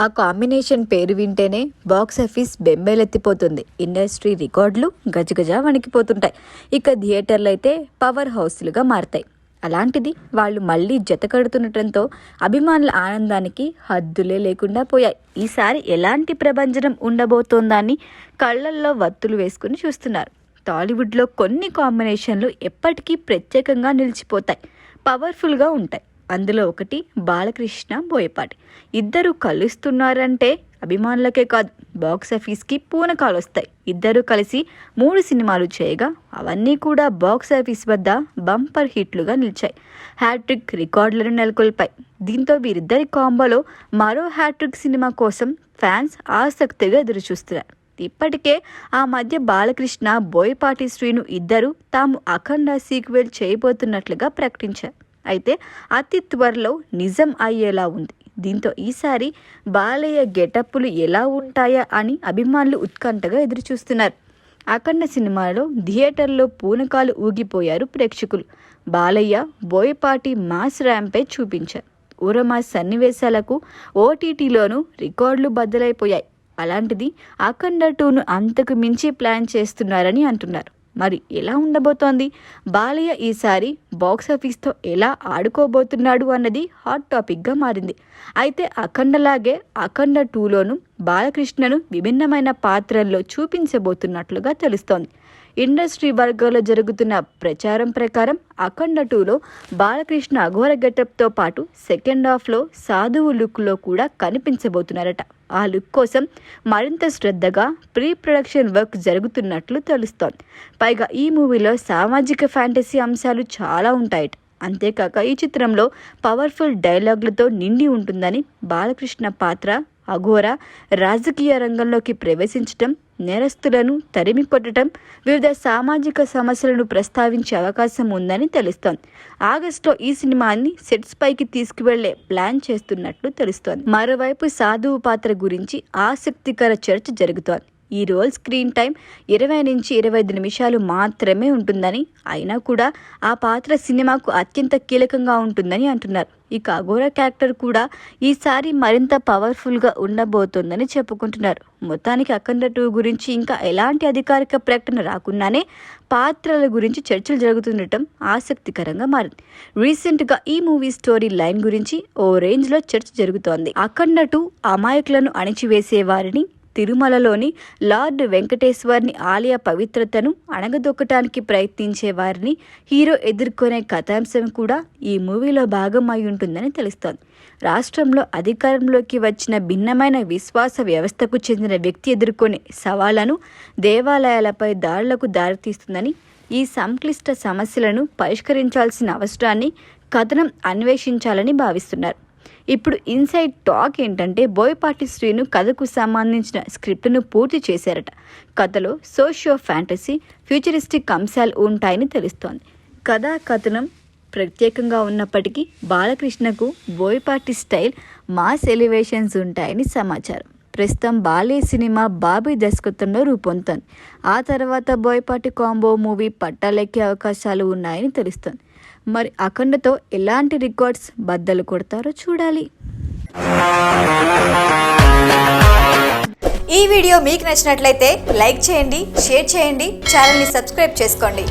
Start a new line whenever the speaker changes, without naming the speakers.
ఆ కాంబినేషన్ పేరు వింటేనే బాక్స్ ఆఫీస్ బెంబేలెత్తిపోతుంది. ఇండస్ట్రీ రికార్డులు గజగజ వణికిపోతుంటాయి. ఇక థియేటర్లు అయితే పవర్ హౌస్లుగా మారతాయి. అలాంటిది వాళ్ళు మళ్ళీ జత కడుతుండటంతో అభిమానుల ఆనందానికి హద్దులే లేకుండా పోయాయి. ఈసారి ఎలాంటి ప్రభంజనం ఉండబోతోందని కళ్లల్లో వత్తులు వేసుకుని చూస్తున్నారు. టాలీవుడ్లో కొన్ని కాంబినేషన్లు ఎప్పటికీ ప్రత్యేకంగా నిలిచిపోతాయి, పవర్ఫుల్గా ఉంటాయి. అందులో ఒకటి బాలకృష్ణ, బోయపాటి. ఇద్దరు కలుస్తున్నారంటే అభిమానులకే కాదు, బాక్స్ ఆఫీస్కి పూనకాలు వస్తాయి. ఇద్దరు కలిసి 3 సినిమాలు చేయగా అవన్నీ కూడా బాక్స్ ఆఫీస్ వద్ద బంపర్ హిట్లుగా నిలిచాయి. హ్యాట్రిక్ రికార్డులను నెలకొల్పాయి. దీంతో వీరిద్దరి కాంబోలో మరో హ్యాట్రిక్ సినిమా కోసం ఫ్యాన్స్ ఆసక్తిగా ఎదురుచూస్తున్నారు. ఇప్పటికే ఆ మధ్య బాలకృష్ణ, బోయపాటి శ్రీను ఇద్దరు తాము అఖండ సీక్వెల్ చేయబోతున్నట్లుగా ప్రకటించారు. అయితే అతి థియేటర్లో నిజం అయ్యేలా ఉంది. దీంతో ఈసారి బాలయ్య గెటప్పులు ఎలా ఉంటాయా అని అభిమానులు ఉత్కంఠగా ఎదురుచూస్తున్నారు. అఖండ సినిమాలో థియేటర్లో పూనకాలు ఊగిపోయారు ప్రేక్షకులు. బాలయ్య, బోయపాటి మాస్ ర్యాంపే చూపించారు. ఊరమాస్ సన్నివేశాలకు ఓటీటీలోనూ రికార్డులు బద్దలైపోయాయి. అలాంటిది అఖండ 2ను అంతకు మించి ప్లాన్ చేస్తున్నారని అంటున్నారు. మరి ఎలా ఉండబోతోంది? బాలయ్య ఈసారి బాక్సాఫీస్తో ఎలా ఆడుకోబోతున్నాడు అన్నది హాట్ టాపిక్గా మారింది. అయితే అఖండలాగే అఖండ 2లోనూ బాలకృష్ణను విభిన్నమైన పాత్రల్లో చూపించబోతున్నట్లుగా తెలుస్తోంది. ఇండస్ట్రీ వర్గాల్లో జరుగుతున్న ప్రచారం ప్రకారం అఖండ 2లో బాలకృష్ణ అఘోర గెటప్తో పాటు సెకండ్ హాఫ్లో సాధువు లుక్లో కూడా కనిపించబోతున్నారట. ఆ లుక్ కోసం మరింత శ్రద్ధగా ప్రీ ప్రొడక్షన్ వర్క్ జరుగుతున్నట్లు తెలుస్తోంది. పైగా ఈ మూవీలో సామాజిక ఫ్యాంటసీ అంశాలు చాలా ఉంటాయట. అంతేకాక ఈ చిత్రంలో పవర్ఫుల్ డైలాగులతో నిండి ఉంటుందని, బాలకృష్ణ పాత్ర అఘోర రాజకీయ రంగంలోకి ప్రవేశించటం, నేరస్తులను తరిమి కొట్టడం, వివిధ సామాజిక సమస్యలను ప్రస్తావించే అవకాశం ఉందని తెలుస్తోంది. ఆగస్టులో ఈ సినిమాని సెట్స్ పైకి తీసుకువెళ్లే ప్లాన్ చేస్తున్నట్లు తెలుస్తోంది. మరోవైపు సాధువు పాత్ర గురించి ఆసక్తికర చర్చ జరుగుతోంది. ఈ రోల్ స్క్రీన్ టైం 20 నుంచి 25 నిమిషాలు మాత్రమే ఉంటుందని, అయినా కూడా ఆ పాత్ర సినిమాకు అత్యంత కీలకంగా ఉంటుందని అంటున్నారు. ఇక అఘోర క్యారెక్టర్ కూడా ఈసారి మరింత పవర్ఫుల్గా ఉండబోతోందని చెప్పుకుంటున్నారు. మొత్తానికి అఖండ 2 గురించి ఇంకా ఎలాంటి అధికారిక ప్రకటన రాకుండానే పాత్రల గురించి చర్చలు జరుగుతుండటం ఆసక్తికరంగా మారింది. రీసెంట్గా ఈ మూవీ స్టోరీ లైన్ గురించి ఓ రేంజ్లో చర్చ జరుగుతోంది. అఖండ 2 అమాయకులను అణిచివేసే వారిని, తిరుమలలోని లార్డ్ వెంకటేశ్వర్ని ఆలయ పవిత్రతను అణగదొక్కటానికి ప్రయత్నించే వారిని హీరో ఎదుర్కొనే కథాంశం కూడా ఈ మూవీలో భాగం అయి ఉంటుందని తెలుస్తోంది. రాష్ట్రంలో అధికారంలోకి వచ్చిన భిన్నమైన విశ్వాస వ్యవస్థకు చెందిన వ్యక్తి ఎదుర్కొనే సవాళ్లను, దేవాలయాలపై దాడులకు దారితీస్తుందని, ఈ సంక్లిష్ట సమస్యలను పరిష్కరించాల్సిన అవసరాన్ని కథనం అన్వేషించాలని భావిస్తున్నారు. ఇప్పుడు ఇన్సైడ్ టాక్ ఏంటంటే, బోయపాటి శ్రీను కథకు సంబంధించిన స్క్రిప్ట్ను పూర్తి చేశారట. కథలో సోషియో ఫ్యాంటసీ, ఫ్యూచరిస్టిక్ అంశాలు ఉంటాయని తెలుస్తోంది. కథా కథనం ప్రత్యేకంగా ఉన్నప్పటికీ బాలకృష్ణకు బోయపాటి స్టైల్, మాస్ ఎలివేషన్స్ ఉంటాయని సమాచారం. ప్రస్తుతం బాలయ్య సినిమా బాబీ దర్శకత్వంలో రూపొందుతోంది. ఆ తర్వాత బోయపాటి కాంబో మూవీ పట్టాలెక్కే అవకాశాలు ఉన్నాయని తెలుస్తోంది. మరి అఖండతో ఎలాంటి రికార్డ్స్ బద్దలు కొడతారో చూడాలి.
ఈ వీడియో మీకు నచ్చినట్లయితే లైక్ చేయండి, షేర్ చేయండి, ఛానల్ని సబ్స్క్రైబ్ చేసుకోండి.